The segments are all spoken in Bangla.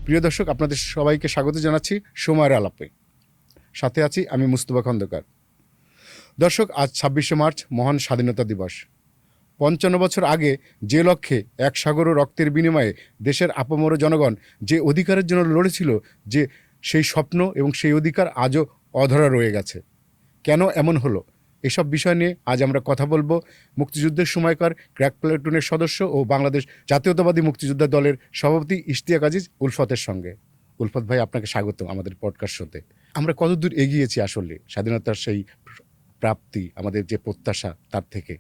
প্রিয় দর্শক, আপনাদের সবাইকে স্বাগত জানাচ্ছি সময়ের আলাপে। সাথে আছি আমি মুস্তফা খন্দকার। দর্শক, আজ ২৬শে মার্চ মহান স্বাধীনতা দিবস। ৫৫ বছর আগে যে লক্ষ্যে এক সাগর রক্তের বিনিময়ে দেশের আপামর জনগণ যে অধিকারের জন্য লড়েছিল, যে সেই স্বপ্ন এবং সেই অধিকার আজও অধরা রয়ে গেছে। কেন এমন হলো, এসব বিষয় নিয়ে আজ আমরা কথা বলবো মুক্তিযুদ্ধের সময়কার ক্র্যাক প্লাটুনের সদস্য ও বাংলাদেশ জাতীয়তাবাদী মুক্তিযোদ্ধা দলের সভাপতি ইশতিয়াক আজিজ উলফতের সঙ্গে। উলফত ভাই, আপনাকে স্বাগত আমাদের পডকাস্ট শোতে। আমরা কতদূর এগিয়েছি আসলে স্বাধীনতার সেই প্রাপ্তি, আমাদের যে প্রত্যাশা তার থেকে?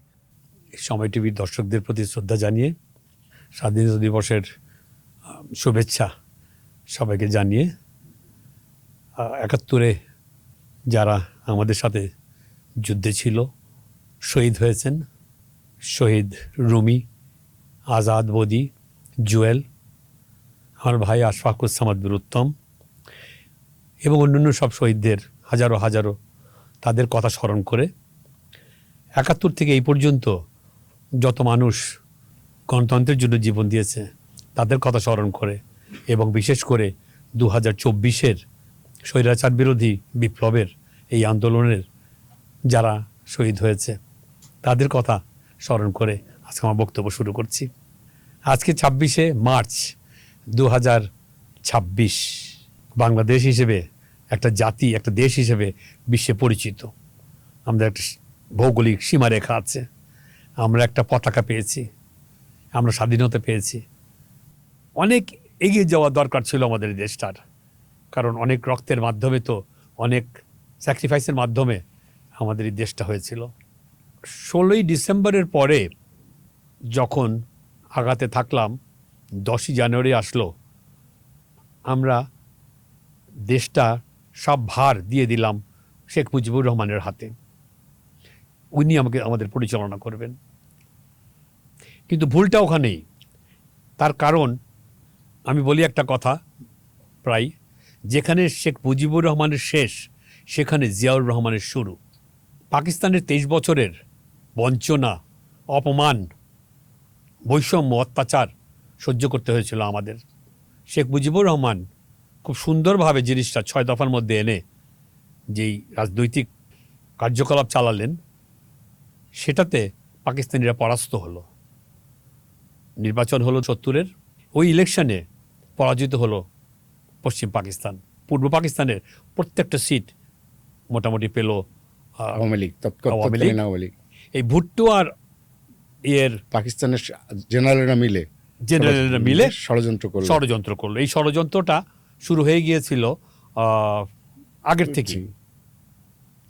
সময় টিভির দর্শকদের প্রতি শ্রদ্ধা জানিয়ে, স্বাধীনতা দিবসের শুভেচ্ছা সবাইকে জানিয়ে, ৭১-এ যারা আমাদের সাথে যুদ্ধে ছিল, শহীদ হয়েছেন, শহীদ রুমি, আজাদ বদি, জুয়েল, আমার ভাই আশফাকুজ্জামান বীরুত্তম এবং অন্যান্য সব শহীদদের হাজারো হাজারো তাদের কথা স্মরণ করে ৭১ থেকে এই পর্যন্ত যত মানুষ গণতন্ত্রের জন্য জীবন দিয়েছে তাদের কথা স্মরণ করে এবং বিশেষ করে ২০২৪-এর স্বৈরাচার বিরোধী বিপ্লবের এই আন্দোলনের যারা শহীদ হয়েছে তাদের কথা স্মরণ করে আজকে আমার বক্তব্য শুরু করছি। আজকে ২৬শে মার্চ ২০২৬, বাংলাদেশ হিসেবে একটা জাতি, একটা দেশ হিসেবে বিশ্বে পরিচিত। আমাদের একটা ভৌগোলিক সীমারেখা আছে, আমরা একটা পতাকা পেয়েছি, আমরা স্বাধীনতা পেয়েছি। অনেক এগিয়ে যাওয়া দরকার ছিল আমাদের দেশটার, কারণ অনেক রক্তের মাধ্যমে, তো অনেক স্যাক্রিফাইসের মাধ্যমে আমাদের এই দেশটা হয়েছিল। ১৬ই ডিসেম্বরের পরে যখন আঘাতে থাকলাম, ১০ই জানুয়ারি আসলো, আমরা দেশটা সব ভার দিয়ে দিলাম শেখ মুজিবুর রহমানের হাতে। উনি আমাদের পরিচালনা করবেন। কিন্তু ভুলটা ওখানেই। তার কারণ আমি বলি একটা কথা প্রায়, যেখানে শেখ মুজিবুর রহমানের শেষ, সেখানে জিয়াউর রহমানের শুরু। পাকিস্তানের ২৩ বছরের বঞ্চনা, অপমান, বৈষম্য, অত্যাচার সহ্য করতে হয়েছিল আমাদের। শেখ মুজিবুর রহমান খুব সুন্দরভাবে জিনিসটা ৬ দফার মধ্যে এনে যেই রাজনৈতিক কার্যকলাপ চালালেন, সেটাতে পাকিস্তানিরা পরাস্ত হলো। নির্বাচন হলো ৭০-এর, ওই ইলেকশনে পরাজিত হলো পশ্চিম পাকিস্তান। পূর্ব পাকিস্তানের প্রত্যেকটা সিট মোটামুটি পেল আওয়ামী লীগ। এই ভুট্টো আর এর পাকিস্তানের জেনারেলরা মিলে ষড়যন্ত্র করলো। এই ষড়যন্ত্রটা শুরু হয়ে গিয়েছিল আগের থেকে,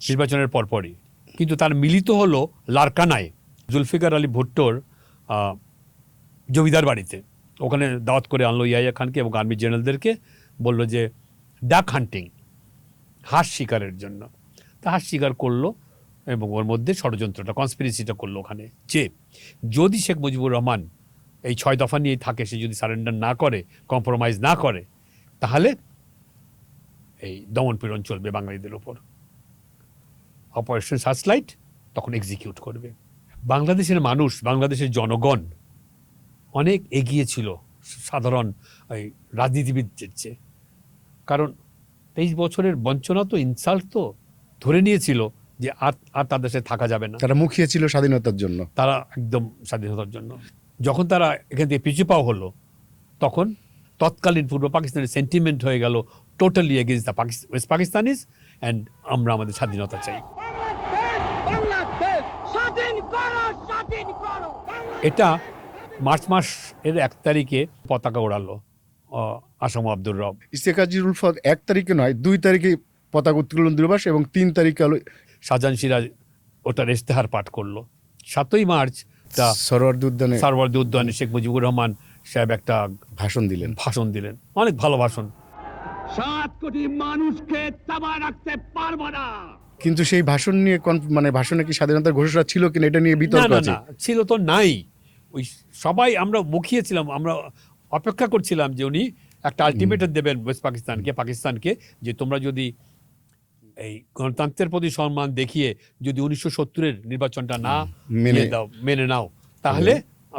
নির্বাচনের পরপরই। কিন্তু তার মিলিত হলো লারকানায়, জুলফিকার আলী ভুট্টোর জমিদার বাড়িতে। ওখানে দাওয়াত করে আনলো ইয়াহিয়া খানকে এবং আর্মি জেনারেলদেরকে, বলল যে ডাক হান্টিং, হাঁস শিকারের জন্য। তা হাঁস শিকার করলো এবং ওর মধ্যে ষড়যন্ত্রটা, কনস্পিরেসিটা করলো ওখানে, যে যদি শেখ মুজিবুর রহমান এই ৬ দফা নিয়ে থাকে, সে যদি সারেন্ডার না করে, কম্প্রোমাইজ না করে, তাহলে এই দমনপীড়ন চলবে বাঙালিদের উপর। অপারেশন সার্চলাইট তখন এক্সিকিউট করবে। বাংলাদেশের মানুষ, বাংলাদেশের জনগণ অনেক এগিয়ে ছিল সাধারণ এই রাজনীতিবিদদের চেয়ে। কারণ ২৩ বছরের বঞ্চনা, তো ইনসাল্ট, তো ধরে নিয়েছিল যে আর তাদের সাথে থাকা যাবে না। তারা মুখিয়ে ছিল স্বাধীনতার জন্য, তারা একদম স্বাধীনতার জন্য। যখন তারা এখান থেকে পিছু পাওয়া হলো, তখন তৎকালীন পূর্ব পাকিস্তানের সেন্টিমেন্ট হয়ে গেল totally against the West Pakistanis, and আমরা আমাদের স্বাধীনতা চাই। এটা মার্চ মাস এর ১ তারিখে পতাকা ওড়ালো আসম আব্দুর রব। ইশতিয়াক আজিজ উলফত ১ তারিখে নয়, ২ তারিখে পতাকা উত্তোলন দিবস এবং ৩ তারিখে শাহজাহান সিরাজ ওটার ইশতেহার পাঠ করলো। ৭ই মার্চ সরওয়ার্দী উদ্যানে শেখ মুজিবুর রহমান সাহেব একটা ভাষণ দিলেন, অনেক ভালো ভাষণ। ৭ কোটি মানুষকে তাবা রাখতে পারবো না। কিন্তু সেই ভাষণ নিয়ে ভাষণে কি স্বাধীনতার ঘোষণা ছিল কিনা, এটা নিয়ে বিতর্ক আছে। ছিল তো নাই। ওই সবাই আমরা মুখিয়েছিলাম, আমরা অপেক্ষা করছিলাম যে উনি একটা আলটিমেটাম দেবেন ওয়েস্ট পাকিস্তানকে, যে তোমরা যদি এই গণতন্ত্রের প্রতি সম্মান দেখিয়ে যদি ১৯৭০-এর নির্বাচনটা না মেনে নাও, তাহলে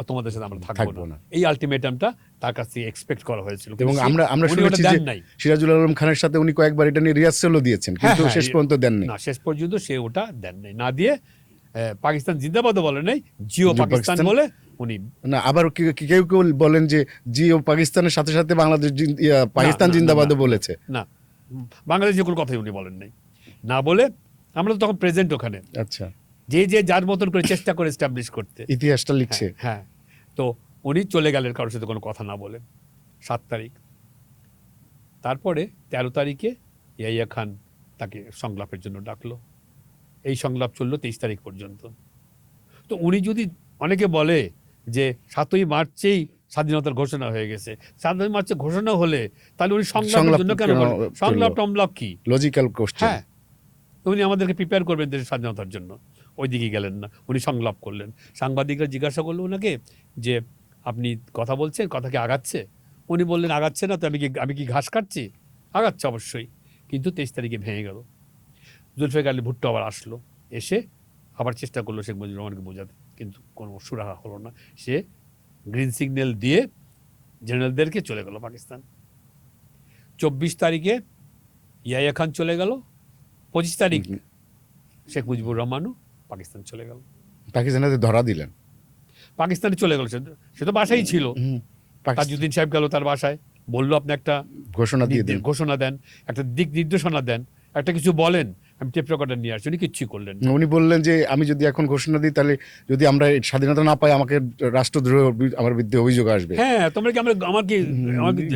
তোমাদের সাথে আমরা থাকবো না। এই আলটিমেটামটা তার কাছ থেকে এক্সপেক্ট করা হয়েছিল, এবং কিন্তু আমরা উনি ওটা শুনেছি যে দেন নাই। সিরাজুল আলম খানের সাথে উনি কয়েকবার এটা নিয়ে রিহার্সালও দিয়েছেন, কিন্তু হ্যাঁ, শেষ পর্যন্ত দেননি। না, শেষ পর্যন্ত সে ওটা দেন নাই, না দিয়ে পাকিস্তান জিন্দাবাদও বলে নাই, জিও পাকিস্তান বলে উনি। না, আবার কেউ কেউ বলেন যে জিও পাকিস্তানের সাথে সাথে বাংলাদেশ পাকিস্তান না, না, জিন্দাবাদও না, বলেছে। না, বাংলাদেশের কোনো কথাই উনি বলেন নাই। না বলে আমরা তো তখন প্রেজেন্ট ওখানে, আচ্ছা, যে যার মতন করে চেষ্টা করে এস্টাবলিশ করতে। ইতিহাসটা লিখছে। হ্যাঁ, তো উনি চলে গেলেন কারোর সাথে কোনো কথা না বলে 7 তারিখ। তারপরে 13 তারিখে ইয়াহিয়া খান তাকে সংলাপের জন্য ডাকলো। এই সংলাপ চললো 23 তারিখ পর্যন্ত। তো উনি যদি, অনেকে বলে যে 7ই মার্চেই স্বাধীনতার ঘোষণা হয়ে গেছে, 7ই মার্চে ঘোষণা হলে তাহলে উনি সংলাপের জন্য কেন বলেন? সংলাপ টমলাপ কি? Logical question. হ্যাঁ, উনি আমাদেরকে প্রিপেয়ার করবেন দেশের স্বাধীনতার জন্য, ওই দিকে গেলেন না, উনি সংলাপ করলেন। সাংবাদিকরা জিজ্ঞাসা করলো ওনাকে যে আপনি কথা বলছেন, কথা কি আগাচ্ছে? উনি বললেন আগাচ্ছে না তো, আমি কি ঘাস কাটছি? আগাচ্ছে অবশ্যই। কিন্তু 23 তারিখে ভেঙে গেল। জুলফিকার আলী ভুট্টো আবার আসলো, এসে আবার চেষ্টা করলো শেখ মুজিবুর রহমানকে বোঝাতে, কিন্তু কোনো সুরাহা হলো না। সে গ্রিন সিগন্যাল দিয়ে জেনারেলদেরকে চলে গেল পাকিস্তান। 24 তারিখে ইয়াহিয়া খান চলে গেল, 25 তারিখ শেখ মুজিবুর রহমানও পাকিস্তান চলে গেল। পাকিস্তানে ধরা দিলেন। পাকিস্তানে চলে গেল, সে তো বাসায় ছিল। তাজউদ্দিন সাহেব গেল তার বাসায়, বললো আপনি একটা ঘোষণা দিয়ে দিন, ঘোষণা দেন, একটা দিক নির্দেশনা দেন, একটা কিছু বলেন, আমি টেপ রেকর্ডার নিয়ে আসছি। উনি কিচ্ছুই করলেন না। উনি বললেন যে আমি যদি এখন ঘোষণা দিই তাহলে যদি আমরা এই স্বাধীনতা না পাই আমাকে রাষ্ট্রদ্রোহ আমার বিরুদ্ধে অভিযোগ আসবে। হ্যাঁ, তোমরা কি আমাকে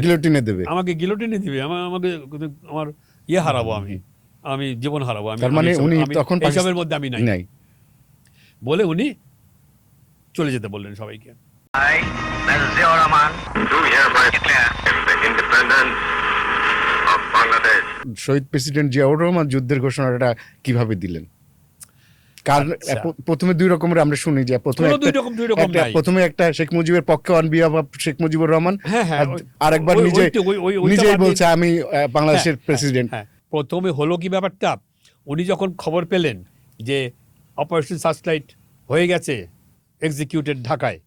গিলোটিনে দেবে। আমাকে গিলোটিনে দিবে, আমাকে আমার হারাবো, আমি জীবন হারাবো। তার মানে উনি তখন এইসবের মধ্যে আমি নাই নাই বলে উনি চলে যেতে বললেন সবাইকে। I, Mr. Ziaur Rahman, do hereby declare the independence of Bangladesh. শহীদ প্রেসিডেন্ট জিয়াউর রহমান যুদ্ধের ঘোষণাটা কিভাবে দিলেন? কারণ আচ্ছা। প্রথমে দুই রকমের আমরা শুনি যে প্রথমে একটা শেখ মুজিবের পক্ষে on behalf of Sheikh Mujibur Rahman, আর একবার নিজেই বলছে আমি বাংলাদেশের প্রেসিডেন্ট। প্রথমে হলো কি ব্যাপারটা, উনি যখন খবর পেলেন যে অপারেশন সার্চলাইট হয়ে গেছে এক্সিকিউটেড ঢাকায়,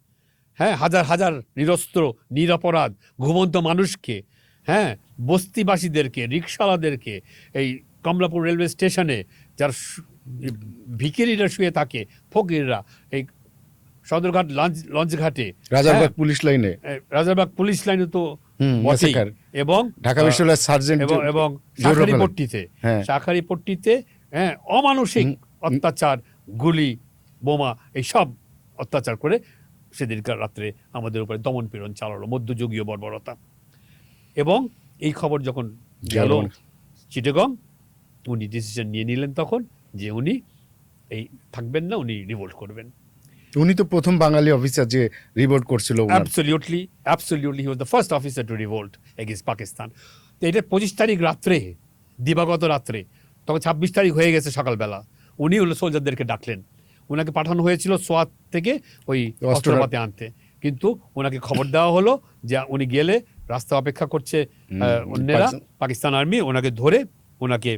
হ্যাঁ, হাজার হাজার নিরস্ত্র নিরপরাধ ঘুমন্ত মানুষকে, হ্যাঁ, বস্তিবাসীদেরকে, রিক্সাওয়ালাদেরকে, এই কমলাপুর রেলওয়ে স্টেশনে যার ভিখিরিরা শুয়ে থাকে, ফকিররা, এই সদরঘাট লঞ্চ ঘাটে, রাজারবাগ পুলিশ লাইনে, রাজারবাগ পুলিশ লাইনে তো এবং ঢাকা বিশ্ববিদ্যালয়ের সার্জেন্ট এবং শাঁখারীপট্টিতে, হ্যাঁ, অমানসিক অত্যাচার, গুলি বোমা এইসব অত্যাচার করে সেদিনকার রাত্রে আমাদের উপরে দমন পীড়ন চালালো, মধ্যযুগীয় বর্বরতা। এবং এই খবর যখন গেল চিটাগং, উনি ডিসিশন নিয়ে নিলেন তখন যে উনি এই থাকবেন না, উনি রিভোল্ট করবেন। উনি তো প্রথম বাঙালি অফিসার যে রিভোল্ট করছিল। Absolutely he was the first officer to revolt against Pakistan. তো এটা 25 তারিখ রাত্রে, দিবাগত রাত্রে, তখন 26 তারিখ হয়ে গেছে সকালবেলা, উনি হলো সোলজারদেরকে ডাকলেন। ওনাকে পাঠানো হয়েছিল সোয়াত থেকে ওই অস্ত্রপাতি আনতে, কিন্তু ওনাকে খবর দেওয়া হলো যে উনি গেলে রাস্তা অপেক্ষা করছে অন্যেরা, পাকিস্তান আর্মি ওনাকে ধরে ওনাকে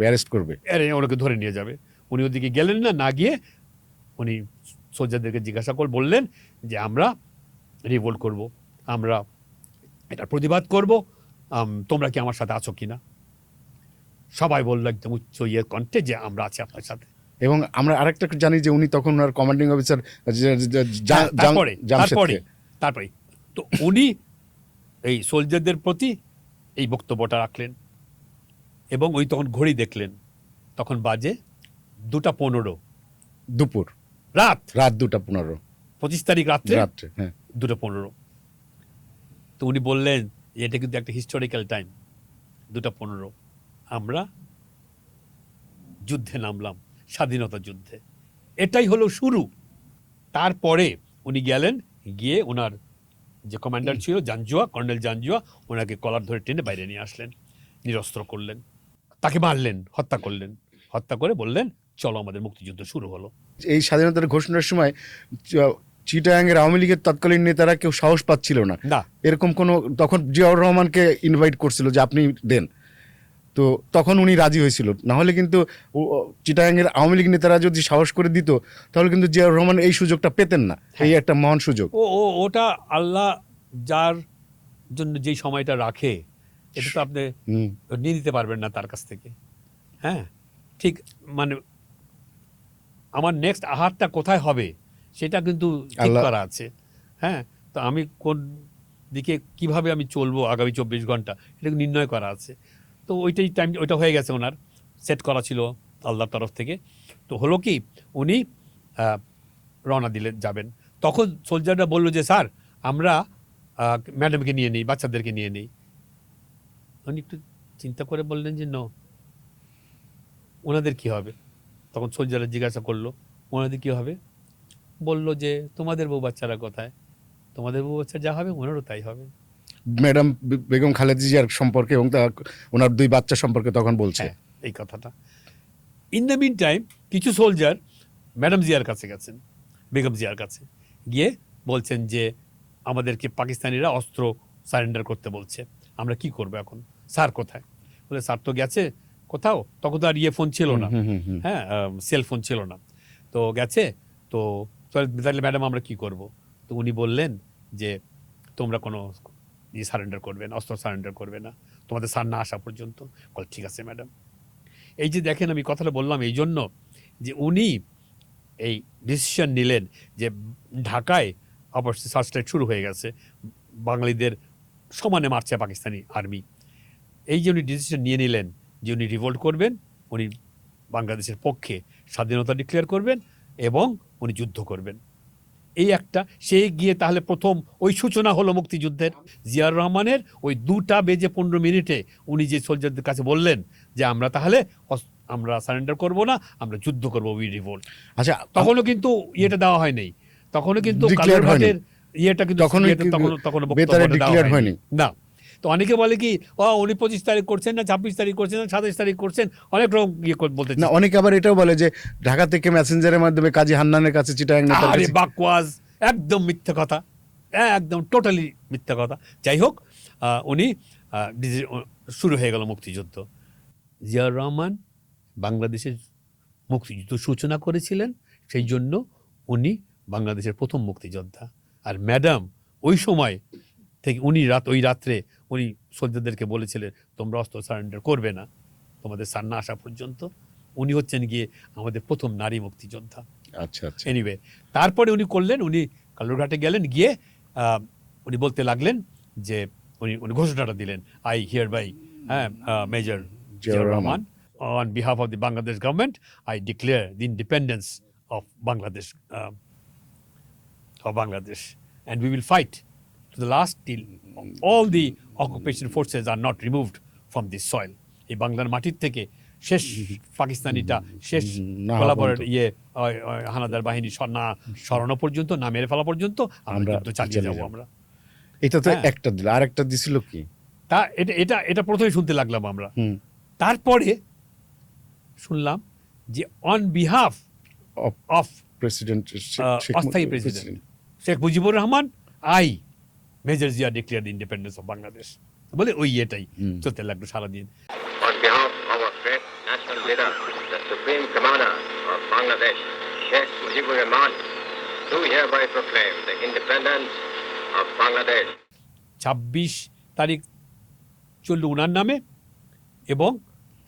অ্যারেস্ট করবে, ওনাকে ধরে নিয়ে যাবে। উনি ওদিকে গেলেন না, না গিয়ে উনি সোলজারদেরকে জিজ্ঞাসা করে বললেন যে আমরা রিভোল্ট করব, আমরা এটা প্রতিবাদ করব, তোমরা কি আমার সাথে আছো কিনা? সবাই বললো একদম উচ্চ কণ্ঠে যে আমরা আছি আপনার সাথে। এবং আমরা আরেকটা জানি যে উনি তখন ওনার কমান্ডিং অফিসার তারপরে তো উনি এই সোলজারদের প্রতি এই বক্তব্যটা রাখলেন। এবং ওই তখন ঘড়ি দেখলেন, তখন বাজে 2:15 দুপুর, রাত 2:15, 25 তারিখ রাত্রে, হ্যাঁ 2:15। তো উনি বললেন এটা কিন্তু একটা হিস্টোরিক্যাল টাইম, 2:15 আমরা যুদ্ধে নামলাম, স্বাধীনতা যুদ্ধে, এটাই হলো শুরু। তারপরে উনি গেলেন, গিয়ে ওনার যে কমান্ডার ছিল জাঞ্জুয়া, কর্নেল জাঞ্জুয়া, ওনাকে কলার ধরে টেনে বাইরে নিয়ে আসলেন, নিরস্ত্র করলেন, তাকে মারলেন, হত্যা করলেন, হত্যা করে বললেন চলো আমাদের মুক্তিযুদ্ধ শুরু হলো। এই স্বাধীনতার ঘোষণার সময় চিটাগাংয়ের আওয়ামী লীগের তৎকালীন নেতারা কেউ সাহস পাচ্ছিল না, এরকম কোনো, তখন জিয়াউর রহমানকে ইনভাইট করছিল যে আপনি দেন, তো তখন উনি রাজি হয়েছিল। না হলে কিন্তু চিটাগাংয়ের আওয়ামী লীগ নেতারা যদি সাহস করে দিত তাহলে কিন্তু জিয়াউর রহমান এই সুযোগটা পেতেন না। এই একটা মহান সুযোগ। ওটা আল্লাহ যার জন্য যেই সময়টা রাখে এটা তো আপনি হুম। নিয়ে নিতে পারবেন না তার কাছ থেকে। হ্যাঁ, ঠিক মানে আমার নেক্সট আহারটা কোথায় হবে সেটা কিন্তু ঠিক আল্লাহ- করা আছে। হ্যাঁ, তো আমি কোন দিকে কিভাবে আমি চলবো আগামী 24 ঘন্টা এটা নির্ণয় করা আছে। তো ওইটাই টাইম, ওইটা হয়ে গেছে, ওনার সেট করা ছিল আল্লাহর তরফ থেকে। তো হলো কি, উনি রওনা দিলে যাবেন। তখন সোলজাররা বললো যে স্যার আমরা ম্যাডামকে নিয়ে নেই, বাচ্চাদেরকে নিয়ে নেই। উনি একটু চিন্তা করে বললেন যে নো, ওনাদের কি হবে? তখন সোলজাররা জিজ্ঞাসা করলো ওনাদের কি হবে? বললো যে তোমাদের বউ বাচ্চারা কোথায়? তোমাদের বউ বাচ্চা যা হবে ওনারও তাই হবে। ম্যাডাম বেগম খালেদা জিয়ার সম্পর্কে এবং ওনার 2 বাচ্চা সম্পর্কে তখন বলছে। হ্যাঁ, এই কথাটা। ইন দ্য মিন টাইম কিছু সোলজার ম্যাডাম জিয়ার কাছে গেছেন, বেগম জিয়ার কাছে গিয়ে বলছেন যে আমাদেরকে পাকিস্তানিরা অস্ত্র সারেন্ডার করতে বলছে, আমরা কি করবো এখন? স্যার কোথায়? বলে স্যার তো গেছে কোথাও, তখন তো আর ফোন ছিল না, হ্যাঁ, সেল ফোন ছিল না, তো গেছে। তো তাহলে ম্যাডাম আমরা কি করব? তো উনি বললেন যে তোমরা কোনো সারেন্ডার করবে না, অস্ত্র সারেন্ডার করবে না তোমাদের স্যার না আসা পর্যন্ত। বল ঠিক আছে ম্যাডাম। এই যে দেখেন, আমি কথাটা বললাম এই জন্য যে উনি এই ডিসিশন নিলেন যে ঢাকায় অপারেশন সার্চলাইট শুরু হয়ে গেছে, বাঙালিদের সমানে মারছে পাকিস্তানি আর্মি। এই যে উনি ডিসিশন নিয়ে নিলেন যে উনি রিভোল্ট করবেন, উনি বাংলাদেশের পক্ষে স্বাধীনতা ডিক্লেয়ার করবেন এবং উনি যুদ্ধ করবেন, এই একটা সে গিয়ে তাহলে প্রথম ওই সূচনা হলো মুক্তিযুদ্ধের। জিয়াউর রহমানের ওই 2:15 উনি যে সোলজারদের কাছে বললেন যে আমরা তাহলে আমরা সারেন্ডার করব না, আমরা যুদ্ধ করব, উই রিভোল্ট। আচ্ছা, তখনও কিন্তু ইয়েটা দেওয়া হয় নাই, তখনও কিন্তু Declared কালুরঘাটের ইয়েটা কিন্তু তখনও তখনও বেতারে বক্তব্যটা দেওয়া declared হয়নি। না। তো অনেকে বলে কি উনি 25 তারিখ করছেন না, 26 তারিখ করছেন না, 27 তারিখ করছেন, অনেক রকম বলতে না, অনেকে আবার এটাও বলে যে ঢাকা থেকে মেসেঞ্জারের মাধ্যমে কাজী হান্নানের কাছে, চিটাগাং নেতার আরে কাছে। বাকওয়াজ, একদম মিথ্যা কথা, একদম টোটালি মিথ্যা কথা। যাই হোক, উনি শুরু হয়ে গেল মুক্তিযুদ্ধ। জিয়াউর রহমান বাংলাদেশের মুক্তিযুদ্ধ সূচনা করেছিলেন, সেই জন্য উনি বাংলাদেশের প্রথম মুক্তিযোদ্ধা। আর ম্যাডাম ওই সময় থেকে ওই রাত্রে উনি সোলজারদেরকে বলেছিলেন তোমরা অস্ত্র সারেন্ডার করবে না তোমাদের স্যার না আসা পর্যন্ত। উনি হচ্ছেন গিয়ে আমাদের প্রথম নারী মুক্তিযোদ্ধা। আচ্ছা আচ্ছা। এনিওয়ে, তারপরে উনি করলেন, উনি কালুরঘাটে গেলেন, গিয়ে উনি বলতে লাগলেন যে উনি ঘোষণাটা দিলেন, I hereby major Ziaur Rahman on behalf of the Bangladesh government, I declare the independence of Bangladesh, and we will fight to the last till all the occupation forces are not removed from this soil. এই বাংলার মাটির থেকে শেষ পাকিস্তানিটা, শেষ না কোলাবরেট পর্যন্ত। হানাদার বাহিনী না সরানো পর্যন্ত, না মেরে ফেলা পর্যন্ত আমরা যুদ্ধ চালিয়ে যাবো আমরা। এটা তো হ্যাঁ। একটা দিল, আর একটা দিছিল কি? তা এটা প্রথমে শুনতে লাগলাম আমরা। হুম। তারপরে শুনলাম যে অন বিহাফ অফ প্রেসিডেন্ট অস্থায়ী president Sheikh Mujibur Rahman, I major Zia declare the independence of Bangladesh বলে ওই এটাই চলতে লাগলো সারাদিন। On behalf of our great national leader, the Supreme Commander of Bangladesh, Sheikh Mujibur Rahman, do hereby proclaim the independence of Bangladesh. 26 তারিখ চললো উনার নামে এবং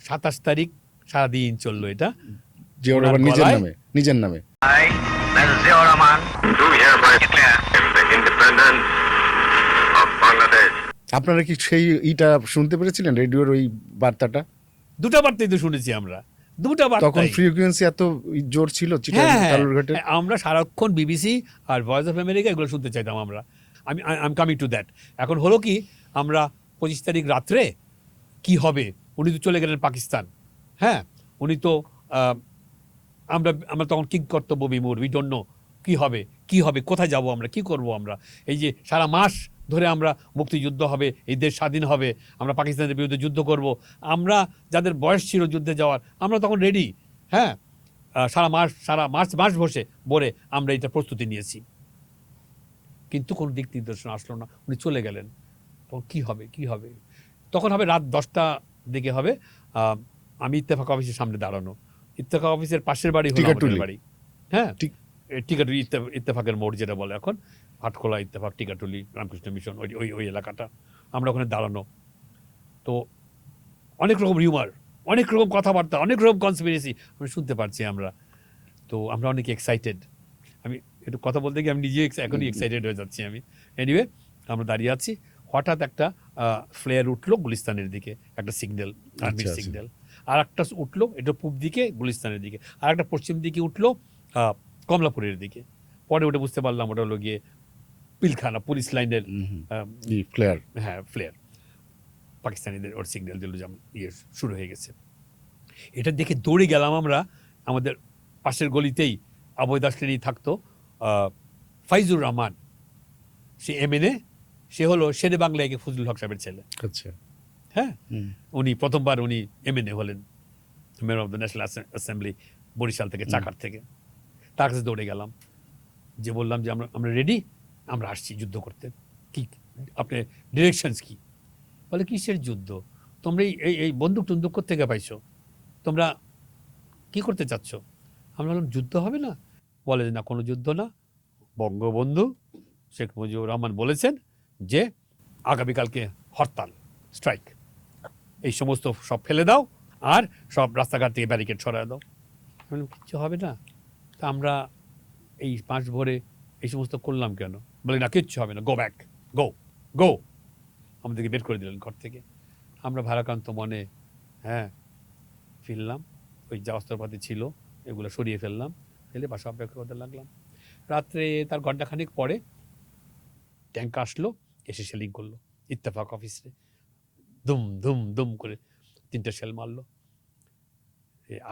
27 তারিখ সারাদিন চললো এটা জিয়াউর রহমান নিজের নামে, নিজের নামে। I, Major Ziaur Rahman, do hereby declare the independence of Bangladesh. আপনারা কি সেই ইটা শুনতে পেরেছিলেন, রেডিওর ওই বার্তাটা? দুটা বার্তাই তো শুনেছি আমরা, দুটা তখন বার্তাই। ফ্রিকোয়েন্সি এত জোর ছিল চিটাগাং কালুরঘাটে। আমরা সারাক্ষণ বিবিসি আর ভয়েস অফ আমেরিকা এগুলো শুনতে চাইতাম আমরা। I am coming to that. এখন হলো কি, আমরা 25 তারিখ রাত্রে কি হবে, উনি তো চলে গেলেন পাকিস্তান। হ্যাঁ, উনি তো আমরা তখন কি কর্তব্য বিমূঢ়, উই ডোন্ট নো কি হবে, কোথায় যাব আমরা, কি করব আমরা। এই যে সারা মাস ধরে আমরা মুক্তিযুদ্ধ হবে, এই দেশ স্বাধীন হবে, আমরা পাকিস্তানের বিরুদ্ধে যুদ্ধ করব, আমরা যাদের বয়স ছিল যুদ্ধে যাওয়ার আমরা তখন রেডি। হ্যাঁ, সারা মাস ভরে আমরা এটা প্রস্তুতি নিয়েছি, কিন্তু কোনো দিক নির্দেশনা আসলো না, উনি চলে গেলেন। তখন কি হবে তখন হবে রাত 10টা দিকে হবে। আমি ইত্তেফাক অফিসের সামনে দাঁড়ানো, ইত্তেফাক অফিসের পাশের বাড়ি হলো আমাদের বাড়ি। হ্যাঁ, টিকাটুলি ইত্তেফাকের মোড় যেটা বলে এখন, ভাটখোলা ইত্তেফাক টিকাটুলি রামকৃষ্ণ মিশন ওই ওই ওই এলাকাটা, আমরা ওখানে দাঁড়ানো। তো অনেক রকম রিউমার, অনেক রকম কথাবার্তা, অনেক রকম কনস্পিরেসি আমি শুনতে পারছি আমরা। তো আমরা অনেক এক্সাইটেড। আমি একটু কথা বলতে গিয়ে আমি নিজে এখনই এক্সাইটেড হয়ে যাচ্ছি আমি। এনিওয়ে আমরা দাঁড়িয়ে আছি, হঠাৎ একটা ফ্লেয়ার উঠলো গুলিস্তানের দিকে, একটা সিগন্যাল, আর্মির আচ্ছা। সিগন্যাল। আর একটা উঠলো এটা পূব দিকে গুলিস্তানের দিকে, আর একটা পশ্চিম দিকে উঠলো কমলাপুরের দিকে। পরে ওটা বুঝতে পারলাম ওটা হলো গিয়ে পিলখানা পুলিশ লাইনের ফ্লেয়ার। হ্যাঁ ফ্লেয়ার, পাকিস্তানিদের ওর সিগন্যাল দিল যে ইয়ে শুরু হয়ে গেছে। এটা দেখে দৌড়ে গেলাম আমরা। আমাদের পাশের গলিতেই আবয়দা শ্রেণী থাকতো, ফাইজুর রহমান, সে MNA, সে হলো শেরে বাংলা একে ফজলুল হক সাহেবের ছেলে। আচ্ছা। হ্যাঁ, উনি প্রথমবার উনি MNA হলেন, member of the national assembly, Barishal থেকে, চাকার থেকে। তার কাছে দৌড়ে গেলাম, যে বললাম যে আমরা রেডি, আমরা আসছি যুদ্ধ করতে, কি আপনি ডিরেকশনস কি? বলে কিসের যুদ্ধ, তোমরা এই বন্দুক টন্দুক থেকে পাইছো, তোমরা কি করতে চাচ্ছ? আমরা বললাম যুদ্ধ হবে না। বলে যে না, কোনো যুদ্ধ না, বঙ্গবন্ধু শেখ মুজিবুর রহমান বলেছেন যে আগামীকালকে হরতাল, স্ট্রাইক, এই সমস্ত সব ফেলে দাও আর সব রাস্তাঘাট থেকে ব্যারিকেড সরায় দাও। আমি বললাম কিচ্ছু হবে না, তা আমরা এই পাঁচ ভোরে এই সমস্ত করলাম কেন? বলে না কিচ্ছু হবে না, গো ব্যাক, গো গো। আমাদেরকে বের করে দিলেন ঘর থেকে। আমরা ভারাক্রান্ত মনে ফিরলাম, ওই যা অস্ত্রপাতি ছিল এগুলো সরিয়ে ফেললাম, ফেলে বাসা অপেক্ষা করতে লাগলাম। রাত্রে তার ঘন্টাখানিক পরে ট্যাঙ্ক আসলো, এসে সেলিং করলো ইত্তেফাক অফিসে, দুম দুম দুম করে 3টে শেল মারলো।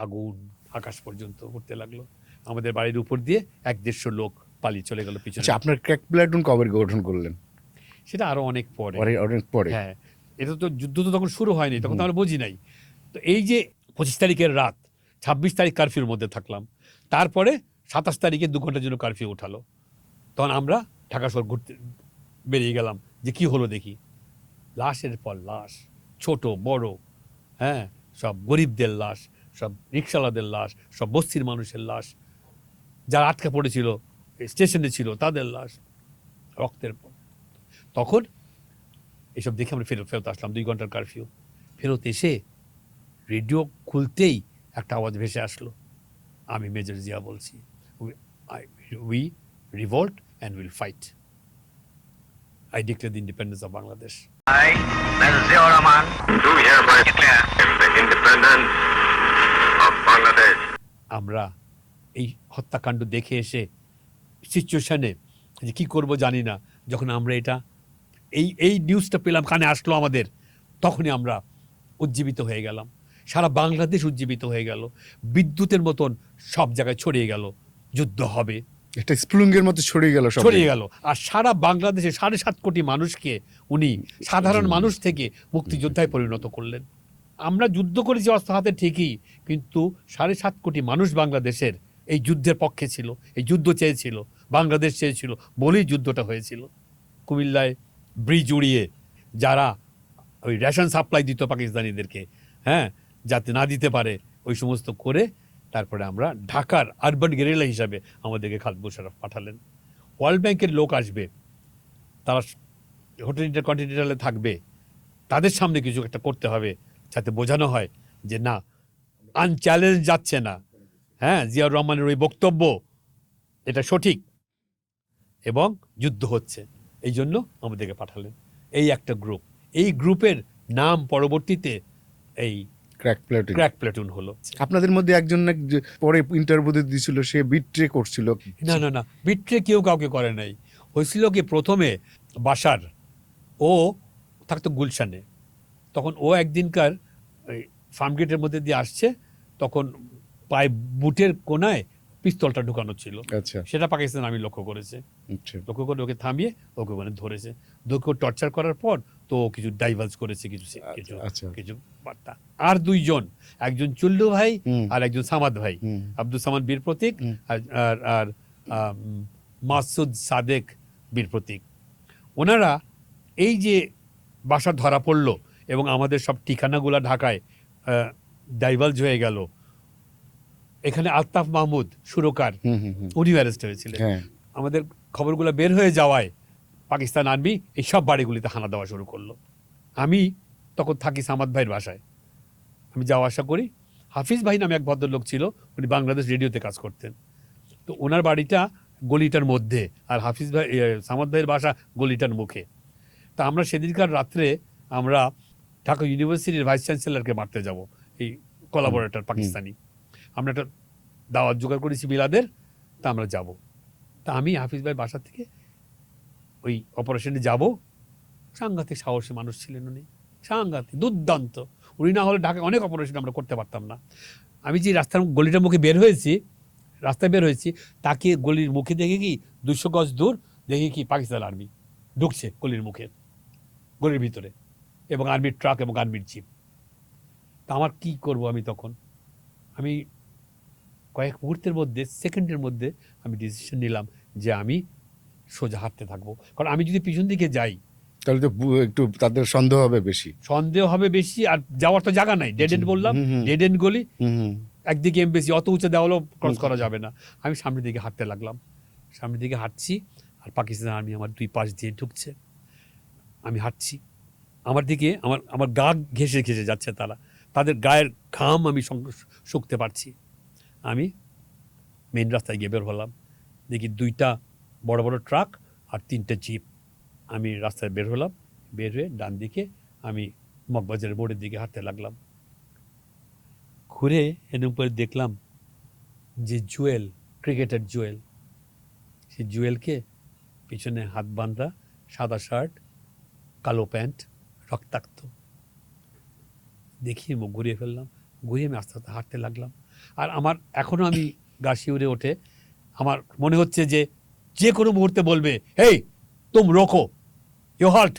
আগুন আকাশ পর্যন্ত উঠতে লাগলো। আমাদের বাড়ির উপর দিয়ে 100-150 লোক পালিয়ে চলে গেল পিছনে। আচ্ছা, আপনার ক্র্যাক প্লাটুন কবে গঠন করলেন? সেটা আরো অনেক পরে। অনেক পরে। হ্যাঁ, এটা তো যুদ্ধ তো তখন শুরু হয়নি, তখন তো আমরা বুঝি নাই। তো এই যে 25 তারিখের রাত, 26 তারিখ কারফিউর মধ্যে থাকলাম, তারপরে 27 তারিখে 2 ঘন্টার জন্য কারফিউ উঠালো। তখন আমরা ঢাকা শহর ঘুরতে বেরিয়ে গেলাম, যে কি হলো দেখি। লাশের পর লাশ, ছোট বড়, সব গরিবদের লাশ, সব রিক্সাওয়ালাদের লাশ, সব বস্তির মানুষের লাশ, যারা আটকে পড়েছিল স্টেশনে ছিল তাদের লাশ, রক্তের পর। তখন এসব দেখে আমরা ফেরত আসলাম, 2 ঘন্টার কারফিউ। ফেরত এসে রেডিও খুলতেই একটা আওয়াজ ভেসে আসলো, আমি মেজর জিয়া বলছি, we revolt and will fight. I declare the independence of Bangladesh. I, Major Ziaur Rahman, do hereby declare the independence of Bangladesh. আমরা এই হত্যাকাণ্ড দেখে এসে সিচুয়েশনে যে কী করবো জানি না, যখন আমরা এটা এই নিউজটা পেলাম, কানে আসলো আমাদের, তখনই আমরা উজ্জীবিত হয়ে গেলাম। সারা বাংলাদেশ উজ্জীবিত হয়ে গেল, বিদ্যুতের মতন সব জায়গায় ছড়িয়ে গেল, যুদ্ধ হবে, এটা স্প্লুঙ্গের মতো ছড়িয়ে গেল, ছড়িয়ে গেল। আর সারা বাংলাদেশে 7.5 কোটি মানুষকে উনি সাধারণ মানুষ থেকে মুক্তিযোদ্ধায় পরিণত করলেন। আমরা যুদ্ধ করেছি অস্ত্র হাতে ঠিকই, কিন্তু 7.5 কোটি মানুষ বাংলাদেশের এই যুদ্ধের পক্ষে ছিল, এই যুদ্ধ চেয়েছিল, বাংলাদেশ চেয়েছিল বলেই যুদ্ধটা হয়েছিল। কুমিল্লায় ব্রিজ উড়িয়ে যারা ওই রেশন সাপ্লাই দিত পাকিস্তানিদেরকে, যাতে না দিতে পারে, ওই সমস্ত করে তারপরে আমরা ঢাকার আরবান গেরিলা হিসাবে আমাদেরকে খালিদ মোশাররফ পাঠালেন। ওয়ার্ল্ড ব্যাংকের লোক আসবে, তারা হোটেল ইন্টারকন্টিনেন্টালে থাকবে, তাদের সামনে কিছু একটা করতে হবে, যাতে বোঝানো হয় যে না, আনচ্যালেঞ্জ যাচ্ছে না, জিয়াউর রহমানের ওই বক্তব্য এটা সঠিক এবং যুদ্ধ হচ্ছে। এই জন্য আমাদেরকে পাঠালেন। এই একটা গ্রুপ, এই গ্রুপের নাম পরবর্তীতে এই ক্র্যাক প্লাটুন হলো। আপনাদের মধ্যে একজন পরে ইন্টারভিউ দিয়েছিল, সে বিট্রে করছিল। না, বিট্রে কেউ কাউকে করে নাই। হয়েছিল কি, প্রথমে বাশার, ও থাকতো গুলশানে, তখন ও একদিনকার ফার্মগেটের মধ্যে দিয়ে আসছে, তখন পায়ে বুটের কোনায় পিস্তলটা ঢুকানো ছিল। আচ্ছা। সেটা পাকিস্তান আমি লক্ষ্য করেছে, লক্ষ্য করে ওকে থামিয়ে ওকে ওখানে ধরেছে, টর্চার করার পর তো কিছু ডাইভার্স করেছে, কিছু বার্তা। আর 2 জন, একজন চুল্লু ভাই আর একজন সামাদ ভাই, আব্দুল সামাদ বীর প্রতীক আর মাসুদ সাদেক বীর প্রতীক। ওনারা এই যে বাসা ধরা পড়লো এবং আমাদের সব ঠিকানাগুলা ঢাকায় ডাইভার্জ হয়ে গেল, এখানে আলতাফ মাহমুদ সুরকার, উনি অ্যারেস্ট হয়েছিলেন। আমাদের খবরগুলো বের হয়ে যাওয়ায় পাকিস্তান আর্মি এই সব বাড়িগুলিতে হানা দেওয়া শুরু করলো। আমি তখন থাকি সামাদ ভাইয়ের বাসায়, আমি যাওয়া আসা করি। হাফিজ ভাই নামে এক ভদ্রলোক ছিল, উনি বাংলাদেশ রেডিওতে কাজ করতেন। তো ওনার বাড়িটা গলিটার মধ্যে, আর হাফিজ ভাই সামাদ ভাইয়ের বাসা গলিটার মুখে। তা আমরা সেদিনকার রাত্রে আমরা ঢাকা ইউনিভার্সিটির ভাইস চ্যান্সেলরকে মারতে যাব, এই কোলাবোরেটর পাকিস্তানি। আমরা একটা দাওয়াত জোগাড় করেছি বিলাদের, তা আমরা যাব। তা আমি হাফিজ ভাই বাসা থেকে ওই অপারেশনে যাব। সাংঘাতিক সাহসী মানুষ ছিলেন উনি, সাংঘাতিক দুর্দান্ত। উনি না হলে ঢাকায় অনেক অপারেশন আমরা করতে পারতাম না। আমি যে রাস্তার গলিটার মুখে বের হয়েছি, রাস্তায় বের হয়েছি, তাকে গলির মুখে দেখে কি 200 গজ দূর দেখি কি পাকিস্তান আর্মি ঢুকছে গলির মুখে, গলির ভিতরে, এবং আর্মির ট্রাক এবং আর্মির জিপ। তা আমার কি করব আমি তখন? আমি কয়েক মুহূর্তের মধ্যে, সেকেন্ডের মধ্যে আমি ডিসিশন নিলাম যে আমি সোজা হাঁটতে থাকবো। কারণ আমি যদি পিছন দিকে যাই তাহলে তো একটু তাদের সন্দেহ হবে বেশি। সন্দেহ হবে বেশি, আর যাওয়ার তো জায়গা নাই, ডেড এন্ড বললাম, ডেড এন্ড গলি। একদিকে এমবেসি, অত উঁচু দেওয়ালও ক্রস করা যাবে না। আমি সামনের দিকে হাঁটতে লাগলাম, সামনের দিকে হাঁটছি, আর পাকিস্তান আর্মি আমার দুই পাশ দিয়ে ঢুকছে। আমি হাঁটছি, আমার দিকে আমার গা ঘেঁষে ঘেঁষে যাচ্ছে তারা, তাদের গায়ের ঘাম আমি শুকতে পারছি। আমি মেন রাস্তায় গিয়ে বের হলাম, দেখি 2টা বড় বড় ট্রাক আর 3টে জিপ। আমি রাস্তায় বের হলাম, বের হয়ে ডান দিকে আমি মগবাজারের মোড়ের দিকে হাঁটতে লাগলাম। ঘুরে এর পরে দেখলাম যে জুয়েল, ক্রিকেটার জুয়েল, সেই জুয়েলকে পিছনে হাত বাঁধা, সাদা শার্ট, কালো প্যান্ট, রক্তাক্ত দেখি মুখ ঘুরিয়ে ফেললাম। ঘুরিয়ে আমি আস্তে আস্তে হাঁটতে লাগলাম। আর আমার এখনও আমি গা শিউরে ওঠে, আমার মনে হচ্ছে যে যে কোনো মুহূর্তে বলবে, হেই তুম রোকো, ইউ হল্ট,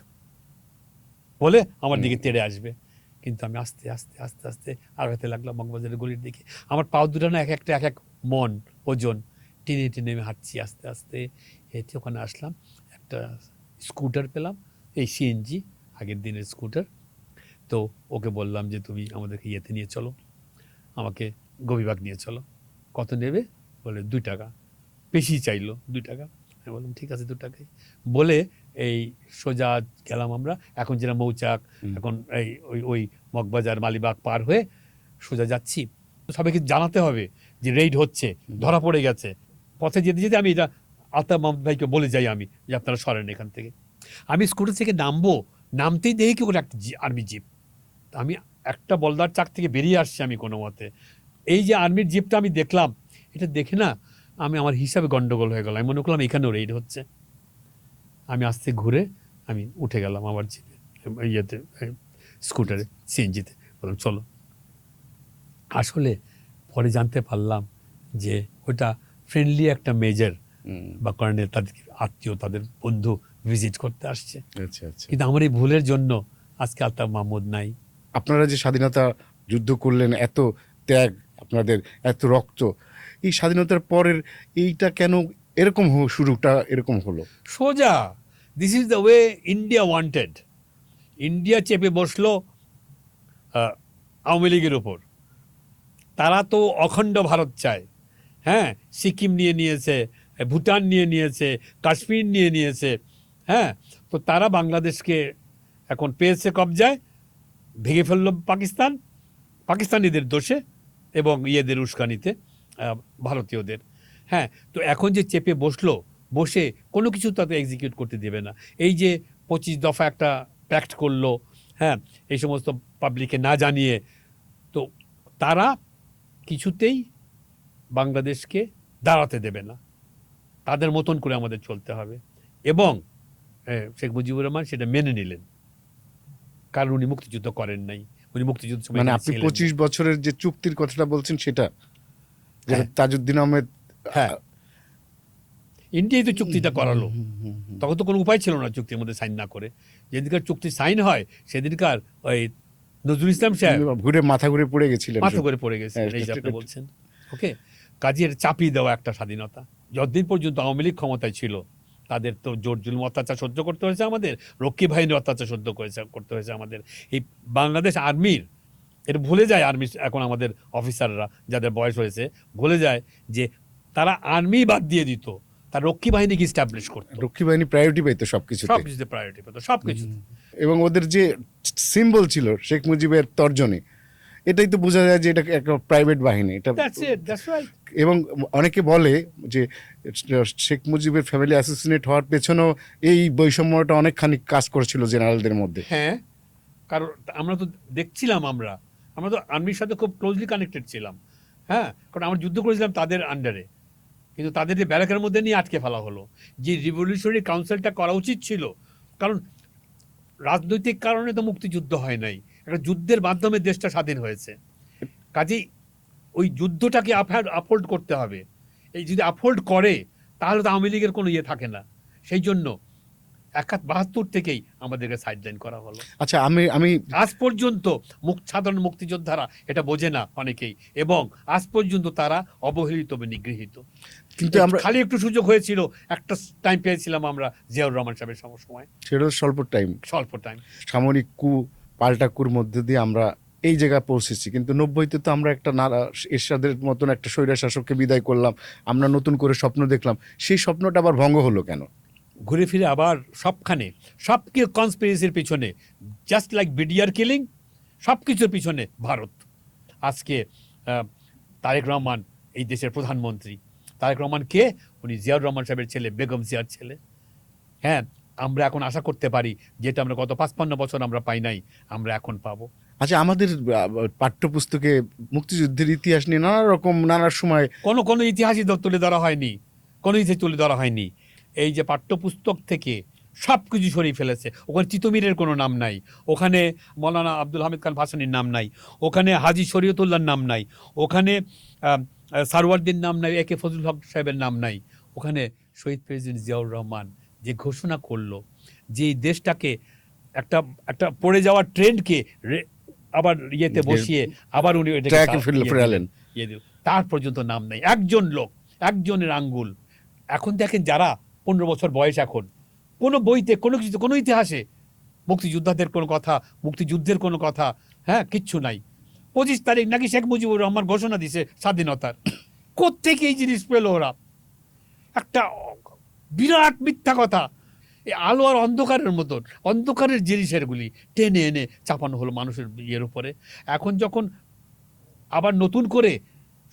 বলে আমার দিকে তেড়ে আসবে। কিন্তু আমি আস্তে আস্তে আস্তে আস্তে আগাতে লাগলাম মগবাজারের গলির দিকে। আমার পাও দুটো না এক এক মন ওজন, টেনে টেনে আমি হাঁটছি আস্তে আস্তে। হেঁটে ওখানে আসলাম, একটা স্কুটার পেলাম, এই সিএনজি, আগের দিনের স্কুটার। তো ওকে বললাম যে তুমি আমাদেরকে ইয়েতে নিয়ে চলো, আমাকে গোবিবাগ নিয়ে চলো। কত নেবে? বলে 2 টাকা। বেশি চাইলো, 2 টাকা। আমি বললাম ঠিক আছে 2 টাকাই। বলে এই সোজা গেলাম আমরা, এখন যেটা মৌচাক, এখন এই ওই মগবাজার মালিবাগ পার হয়ে সোজা যাচ্ছি। সবাইকে জানাতে হবে যে রেইড হচ্ছে, ধরা পড়ে গেছে। পথে যেতে যেতে আমি এটা আলতাফ মাহমুদ ভাইকে বলে যাই আমি, যে আপনারা সরেন এখান থেকে। আমি স্কুটার থেকে নামবো, নামতেই দেখি কি ওর একটা আর্মি জিপ। আমি একটা বলদার চাক থেকে বেরিয়ে আসছি আমি কোনো মতে। এই যে আর্মির জিপটা আমি দেখলাম, এটা দেখে না আমি আমার হিসাবে গন্ডগোল হয়ে গেল। আমি মনে করলাম এখানেও রেইড হচ্ছে। আমি আস্তে ঘুরে আমি উঠে গেলাম আমার জিপে, ইয়েতে, স্কুটারে, সিএনজিতে। বললাম চলো। আসলে পরে জানতে পারলাম যে ওটা ফ্রেন্ডলি একটা মেজর বা কর্নেল, তাদের আত্মীয়, তাদের বন্ধু ভিজিট করতে আসছে। আচ্ছা আচ্ছা। কিন্তু আমার এই ভুলের জন্য আজকে আলতাফ মাহমুদ নাই। আপনারা যে স্বাধীনতা যুদ্ধ করলেন, এত ত্যাগ, আপনাদের এত রক্ত, এই স্বাধীনতার পরের এইটা কেন এরকম শুরুটা এরকম হলো? সোজা, this is the way India wanted. India চেপে বসলো আওয়ামী লীগের ওপর। তারা তো অখণ্ড ভারত চায়। হ্যাঁ, সিকিম নিয়ে নিয়েছে, ভুটান নিয়ে নিয়েছে, কাশ্মীর নিয়ে নিয়েছে। হ্যাঁ, তো তারা বাংলাদেশকে এখন পেয়েছে কবজায়, ভেঙে ফেললো পাকিস্তান, পাকিস্তানিদের দোষে এবং ইয়েদের উস্কানিতে, ভারতীয়দের। হ্যাঁ, তো এখন যে চেপে বসলো, বসে কোনো কিছু তাতে এক্সিকিউট করতে দেবে না। এই যে 25 দফা একটা প্যাক্ট করলো, হ্যাঁ, এই সমস্ত পাবলিককে না জানিয়ে, তো তারা কিছুতেই বাংলাদেশকে দাঁড়াতে দেবে না। তাদের মতন করে আমাদের চলতে হবে। এবং শেখ মুজিবুর রহমান সেটা মেনে নিলেন, কারণ উনি মুক্তিযুদ্ধ করেন নাই। উনি মুক্তিযুদ্ধ সময় মানে আপনি 25 বছরের যে চুক্তির কথাটা বলছেন সেটা, যেটা তাজউদ্দিন আহমেদ, হ্যাঁ, ইন্ডিয়াই তো চুক্তিটা করালো। তখন তো কোনো উপায় ছিল না চুক্তির মধ্যে সাইন না করে। যেদিনকার চুক্তি সাইন হয় সেদিনকার ওই নজরুল ইসলাম সাহেব মাথা ঘুরে পড়ে গেছিলেন, মাথা করে পড়ে গেছে। এই যে আপনি বলছেন, ওকে, কাজের চাপিয়ে দেওয়া একটা স্বাধীনতা। যতদিন পর্যন্ত আওয়ামী লীগ ক্ষমতায় ছিল, তাদের তো জোর জুলুম অত্যাচার সহ্য করতে হয়েছে আমাদের, রক্ষী বাহিনীর অত্যাচার সহ্য করতে হয়েছে আমাদের। এই বাংলাদেশ আর্মির, এটা ভুলে যায় আর্মি, এখন আমাদের অফিসাররা যাদের বয়স হয়েছে ভুলে যায় যে তারা আর্মি বাদ দিয়ে দিত, তার রক্ষী বাহিনীকে ইস্টাবলিশ করতো, রক্ষী বাহিনী প্রায়োরিটি পেতো সবকিছুতে, সবকিছুতে প্রায়োরিটি পেতো, সবকিছুতে। এবং ওদের যে সিম্বল ছিল শেখ মুজিবের তর্জনী, এটাই তো বোঝা যায় যে এটা একটা প্রাইভেট বাহিনী এটা। That's right. এবং অনেকে বলে যে শেখ মুজিবের ফ্যামিলি অ্যাসোসিনেট হওয়ার পেছনেও এই বৈষম্যটা অনেকখানি কাজ করেছিল জেনারেলদের মধ্যে। হ্যাঁ, কারণ আমরা তো দেখছিলাম, আমরা তো আর্মির সাথে খুব ক্লোজলি কানেক্টেড ছিলাম। হ্যাঁ, কারণ আমরা যুদ্ধ করেছিলাম তাদের আন্ডারে, কিন্তু তাদের যে ব্যারাকের মধ্যে নিয়ে আটকে ফেলা হলো। যে রিভলিউশনারি কাউন্সিলটা করা উচিত ছিল, কারণ রাজনৈতিক কারণে তো মুক্তিযুদ্ধ হয় নাই, একটা যুদ্ধের মাধ্যমে দেশটা স্বাধীন হয়েছে। কাজেই ওই যুদ্ধটাকে আপহোল্ড করতে হবে। এই যদি আপহোল্ড করে তাহলে তো আওয়ামী লীগের কোনো ইয়ে থাকে না। সেই জন্য ৭১-৭২ থেকেই আমাদেরকে সাইডলাইন করা হলো। আচ্ছা, আমি আজ পর্যন্ত সাধারণ মুক্তিযোদ্ধারা এটা বোঝে না অনেকেই, এবং আজ পর্যন্ত তারা অবহেলিত বা নিগৃহীত। কিন্তু আমরা খালি একটু সুযোগ হয়েছিল, একটা টাইম পেয়েছিলাম আমরা জিয়াউর রহমান সাহেবের সময়, সেটা স্বল্প টাইম, স্বল্প টাইম। সামরিক কু পাল্টা কুর মধ্যে দিয়ে আমরা এই জায়গায় পৌঁছেছি। কিন্তু ৯০-তে তো আমরা একটা এরশাদের মতন একটা স্বৈরা শাসককে বিদায় করলাম, আমরা নতুন করে স্বপ্ন দেখলাম, সেই স্বপ্নটা আবার ভঙ্গ হলো কেন? ঘুরে ফিরে আবার সবখানে সবকে কনস্পিরেসির পিছনে, জাস্ট লাইক বিডিআর কিলিং, সব কিছুর পিছনে ভারত। আজকে তারেক রহমান এই দেশের প্রধানমন্ত্রী। তারেক রহমান কে? উনি জিয়াউর রহমান সাহেবের ছেলে, বেগম জিয়ার ছেলে। হ্যাঁ, আমরা এখন আশা করতে পারি যেটা আমরা গত ৫৫ বছর আমরা পাই নাই, আমরা এখন পাবো। আচ্ছা, আমাদের পাঠ্যপুস্তকে মুক্তিযুদ্ধের ইতিহাস নিয়ে নানা সময় কোনো ইতিহাসই তুলে ধরা হয়নি, কোনো ইতিহাস তুলে ধরা হয়নি। এই যে পাঠ্যপুস্তক থেকে সব কিছু সরিয়ে ফেলেছে। ওখানে তিতুমিরের কোনো নাম নাই, ওখানে মৌলানা আব্দুল হামিদ খান ভাসানীর নাম নাই, ওখানে হাজী শরীয়তুল্লাহর নাম নাই, ওখানে সারওয়ারদিন নাম নাই, একে ফজলুল হক সাহেবের নাম নাই। ওখানে শহীদ প্রেসিডেন্ট জিয়াউর রহমান যে ঘোষণা করলো যে এই দেশটাকে একটা পড়ে যাওয়ার ট্রেন্ডকে আবার ইয়েতে বসিয়ে আবার উনি ফেরালেন, তার পর্যন্ত নাম নাই। একজন লোক, একজনের আঙ্গুল। এখন দেখেন যারা ১৫ বছর বয়স, এখন কোনো বইতে, কোনো কিছু, কোনো ইতিহাসে মুক্তিযোদ্ধাদের কোনো কথা, মুক্তিযুদ্ধের কোনো কথা, হ্যাঁ, কিচ্ছু নাই। ২৫ তারিখ নাকি শেখ মুজিবুর রহমান ঘোষণা দিছে স্বাধীনতার। কোত্থেকে এই জিনিস পেল ওরা? একটা বিরাট মিথ্যা কথা। এই আলো আর অন্ধকারের মতন, অন্ধকারের জিনিসের গুলি টেনে এনে চাপানো হলো মানুষের ইয়ের উপরে। এখন যখন আবার নতুন করে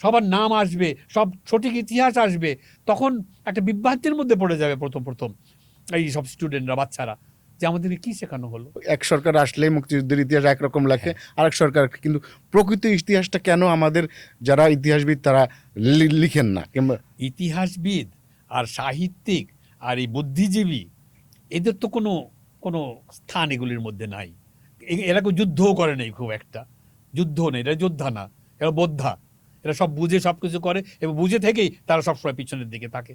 সবার নাম আসবে, সব সঠিক ইতিহাস আসবে, তখন একটা বিভ্রান্তির মধ্যে পড়ে যাবে প্রথম এই সব স্টুডেন্টরা, বাচ্চারা, যে আমাদেরকে কি শেখানো হলো। এক সরকার আসলে মুক্তিযুদ্ধের ইতিহাস একরকম লেখে, আরেক সরকার, কিন্তু প্রকৃত ইতিহাসটা কেন আমাদের যারা ইতিহাসবিদ তারা লিখেন না? কিংবা ইতিহাসবিদ আর সাহিত্যিক আর এই বুদ্ধিজীবী, এদের তো কোনো স্থান এগুলির মধ্যে নাই। এরা কেউ যুদ্ধও করে নেই, খুব একটা যুদ্ধ নেই, এরা যোদ্ধা না, এরা বোদ্ধা। এরা সব বুঝে সব কিছু করে, এবং বুঝে থেকেই তারা সবসময় পিছনের দিকে থাকে।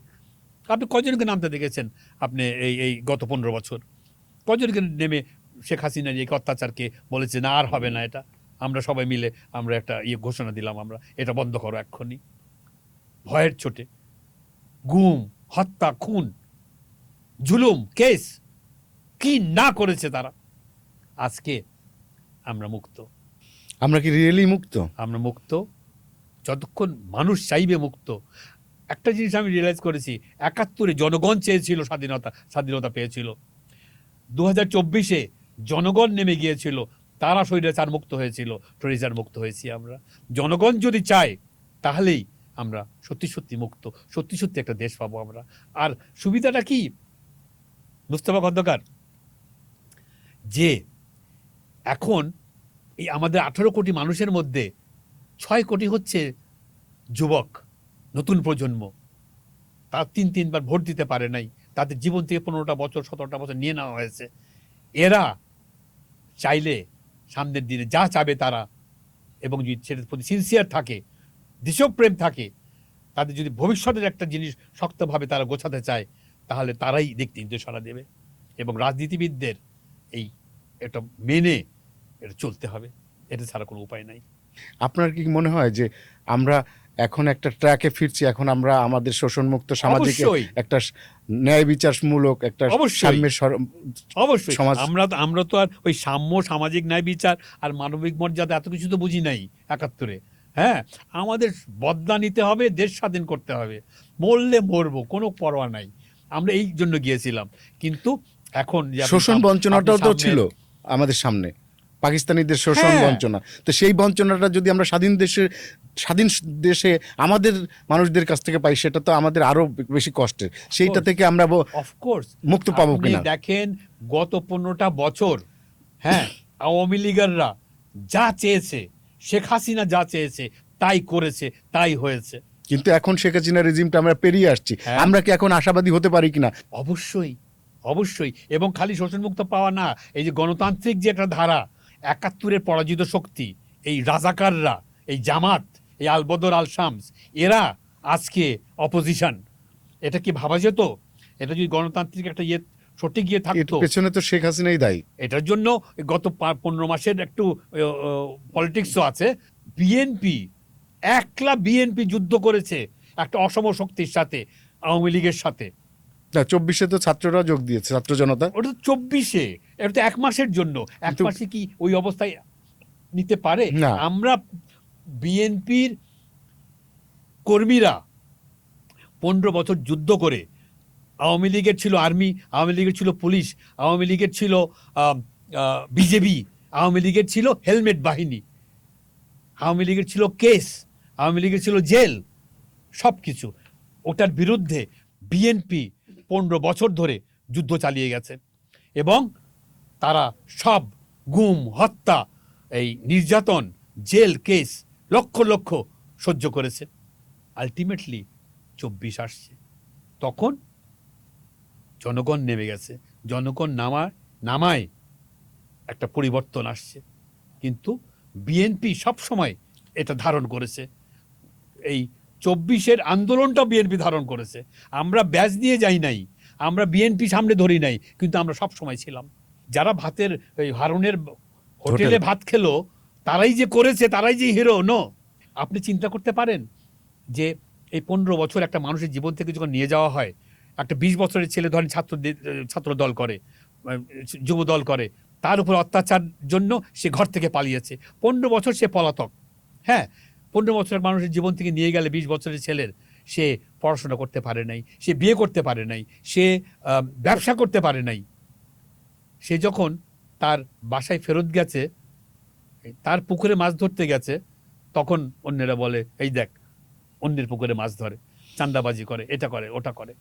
আপনি কজনকে নামতে দেখেছেন আপনি এই গত ১৫ বছর? কজনকে নেমে শেখ হাসিনার এই অত্যাচারকে বলেছে না আর হবে না, এটা আমরা সবাই মিলে আমরা একটা ঘোষণা দিলাম, আমরা এটা বন্ধ করো এক্ষুনি। ভয়ের চোটে গুম, হত্যা, খুন, জুলুম, কেস কি না করেছে তারা। আজকে আমরা মুক্ত। আমরা কি রিয়েলি মুক্ত? আমরা মুক্ত যতক্ষণ মানুষ চাইবে মুক্ত। একটা জিনিস আমি রিয়েলাইজ করেছি, ৭১-এ জনগণ চেয়েছিল স্বাধীনতা পেয়েছিল। ২০২৪-এ জনগণ নেমে গিয়েছিল, তারা স্বৈরাচার মুক্ত হয়েছিল, স্বৈরাচার মুক্ত হয়েছি আমরা। জনগণ যদি চায় তাহলেই আমরা সত্যি মুক্ত, সত্যি একটা দেশ পাবো আমরা। আর সুবিধাটা কি মুস্তাফা খন্দকার, যে এখন এই আমাদের ১৮ কোটি মানুষের মধ্যে ৬ কোটি হচ্ছে যুবক, নতুন প্রজন্ম। তারা ৩বার ভোট দিতে পারে নাই, তাদের জীবন থেকে ১৫টা বছর ১৭টা বছর নিয়ে নেওয়া হয়েছে। এরা চাইলে সামনের দিনে যা চাবে তারা, এবং যদি সেটার প্রতি সিনসিয়ার থাকে, দেশপ্রেম থাকে, তাদের যদি ভবিষ্যতের একটা জিনিস শক্তভাবে তারা গোছাতে চায়, তাহলে তারাই দেখতে নির্দেশনা দেবে। এবং রাজনীতিবিদদের এটা মেনে এটা চলতে হবে, এটা ছাড়া কোনো উপায় নাই। আপনার কি মনে হয় যে আমরা এখন একটা ট্র্যাকে ফিরছি? এখন আমরা আমাদের শোষণমুক্ত সামাজিক একটা ন্যায় বিচারমূলক একটা সাম্যের অবশ্যই আমরা তো আর ওই সাম্য, সামাজিক ন্যায় বিচার আর মানবিক মর্যাদা এত কিছু তো বুঝি নাই ৭১-এ। হ্যাঁ, আমাদের বদলা নিতে হবে, দেশ স্বাধীন করতে হবে। মরলে মরবো, কোনো পরোয়া নাই। আমরা এই জন্য গিয়েছিলাম। কিন্তু এখন যে আপনি শোষণ বঞ্চনাটাও তো সামনে- ছিল আমাদের সামনে, পাকিস্তানিদের শোষণ হ্যাঁ। বঞ্চনা। তো সেই বঞ্চনাটা যদি আমরা স্বাধীন দেশে আমাদের মানুষদের কাছ থেকে পাই, সেটা তো আমাদের আরো বেশি কষ্টের। সেইটা থেকে আমরা অফকোর্স মুক্ত পাবো কিনা। দেখেন গত 15টা বছর, হ্যাঁ, আওয়ামী লীগাররা যা চেয়েছে, শেখ হাসিনা যা চেয়েছে তাই করেছে, তাই হয়েছে। কিন্তু এখন শেখ হাসিনা রেজিমটা আমরা পেরিয়ে আসছি, হ্যাঁ। আমরা কি এখন আশাবাদী হতে পারি কিনা? অবশ্যই, অবশ্যই। এবং খালি শোষণমুক্ত পাওয়া না, এই যে গণতান্ত্রিক যে একটা ধারা, 71-এর পরাজিত শক্তি, এই রাজাকাররা, এই জামাত, এই আলবদর আল শামস, এরা আজকে অপোজিশন। এটা কি ভাবা যেত? এটা যদি গণতান্ত্রিক একটা সঠিক এর থাকতো। পেছনে তো শেখ হাসিনাই দায়ী। এটার জন্য গত 15 মাসের একটু পলিটিক্সও আছে। বিএনপি, একলা বিএনপি যুদ্ধ করেছে একটা অসম শক্তির সাথে, আওয়ামী লীগের সাথে। না, 24-এ তো ছাত্ররা যোগ দিয়েছে, ছাত্র জনতা। ওটা তো 24-এ, এটা তো 1 মাসের জন্য। 1 কিন্তু- মাসে কি ওই অবস্থায় নিতে পারে? না। আমরা বিএনপির কর্মীরা 15 বছর যুদ্ধ করে, আওয়ামী লীগের ছিল আর্মি, আওয়ামী লীগের ছিল পুলিশ, আওয়ামী লীগের ছিল বিজেপি, আওয়ামী লীগের ছিল হেলমেট বাহিনী, আওয়ামী লীগের ছিল কেস, আওয়ামী লীগের ছিল জেল, সব কিছু। ওটার বিরুদ্ধে বিএনপি 15 বছর ধরে যুদ্ধ চালিয়ে গেছে এবং তারা সব গুম, হত্যা, এই নির্যাতন, জেল, কেস লক্ষ লক্ষ সহ্য করেছে। আলটিমেটলি 24 আসছে, তখন জনগণ নেমে গেছে। জনগণ নামায় একটা পরিবর্তন আসছে। কিন্তু বিএনপি সব সময় এটা ধারণ করেছে। এই 24-এর আন্দোলনটা বিএনপি ধারণ করেছে। আমরা ব্যাজ দিয়ে যাই নাই, আমরা বিএনপি সামনে ধরি নাই, কিন্তু আমরা সব সময় ছিলাম। যারা ভাতের এই হারুনের হোটেলে ভাত খেলো, তারাই যে করেছে, তারাই যে হিরো। নো, আপনি চিন্তা করতে পারেন যে এই 15 বছর একটা মানুষের জীবন থেকে যখন নিয়ে যাওয়া হয়, একটা 20 বছরের ছেলে ধরেন ছাত্র দল করে, যুব দল করে, তার উপর অত্যাচার জন্য সে ঘর থেকে পালিয়েছে। 15 বছর সে পলাতক। হ্যাঁ, 15 বছরের মানুষের জীবন থেকে নিয়ে গেলে 20 বছরের ছেলের, সে পড়াশোনা করতে পারে নাই, সে বিয়ে করতে পারে নাই, সে ব্যবসা করতে পারে নাই। সে যখন তার বাসায় ফেরত গেছে, তার পুকুরে মাছ ধরতে গেছে, তখন অন্যেরা বলে এই দেখ অন্যের পুকুরে মাছ ধরে, চাঁদাবাজি করে, এটা করে, ওটা করে।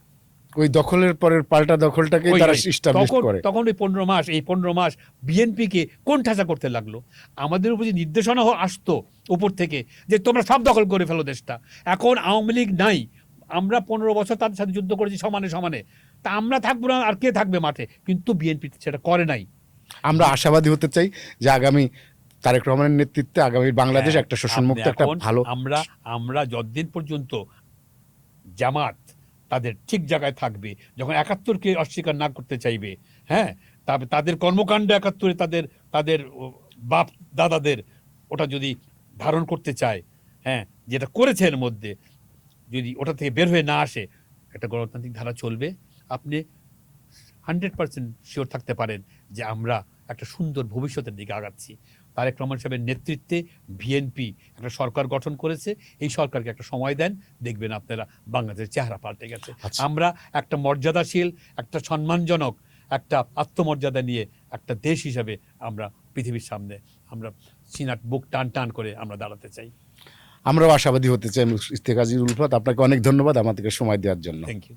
ওই দখলের পরের পাল্টা দখলটাকে তারা এস্টাবলিশ করে। তখন এই 15 মাস বিএনপিকে কোন ঠাসা করতে লাগলো। আমাদের উপর যে নির্দেশনা আসতো উপর থেকে যে তোমরা সব দখল করে ফেলো দেশটা। এখন আওয়ামী লীগ নাই, আমরা 15 বছর তাদের সাথে যুদ্ধ করেছি সমানে সমানে, তা আমরা থাকবো না, আর কে থাকবে মাঠে? কিন্তু বিএনপি সেটা করে নাই। আমরা আশাবাদী হতে চাই যে আগামী তারেক রহমানের নেতৃত্বে আগামী বাংলাদেশ একটা শোষণমুক্ত একটা ভালো। আমরা যতদিন পর্যন্ত জামাত তাদের ঠিক জায়গায় থাকবে, যখন 71-কে অস্বীকার না করতে চাইবে, হ্যাঁ, তবে তাদের কর্মকাণ্ড 71-এ তাদের বাপ দাদাদের ওটা যদি ধারণ করতে চায়, হ্যাঁ, যেটা করেছে এর মধ্যে, যদি ওটা থেকে বের হয়ে না আসে, একটা গণতান্ত্রিক ধারা চলবে। আপনি 100% শিওর থাকতে পারেন যে আমরা একটা সুন্দর ভবিষ্যতের দিকে আগাচ্ছি। তারেক রহমান সাহেবের নেতৃত্বে বিএনপি একটা সরকার গঠন করেছে। এই সরকারকে একটা সময় দেন, দেখবেন আপনারা বাংলাদেশের চেহারা পাল্টে গেছে। আমরা একটা মর্যাদাশীল, একটা সম্মানজনক, একটা আত্মমর্যাদা নিয়ে একটা দেশ হিসাবে আমরা পৃথিবীর সামনে আমরা সিনাট বুক টান টান করে আমরা দাঁড়াতে চাই। আমরাও আশাবাদী হতে চাই। ইফতেখার উলফাত, আপনাকে অনেক ধন্যবাদ আমাদেরকে সময় দেওয়ার জন্য। Thank you.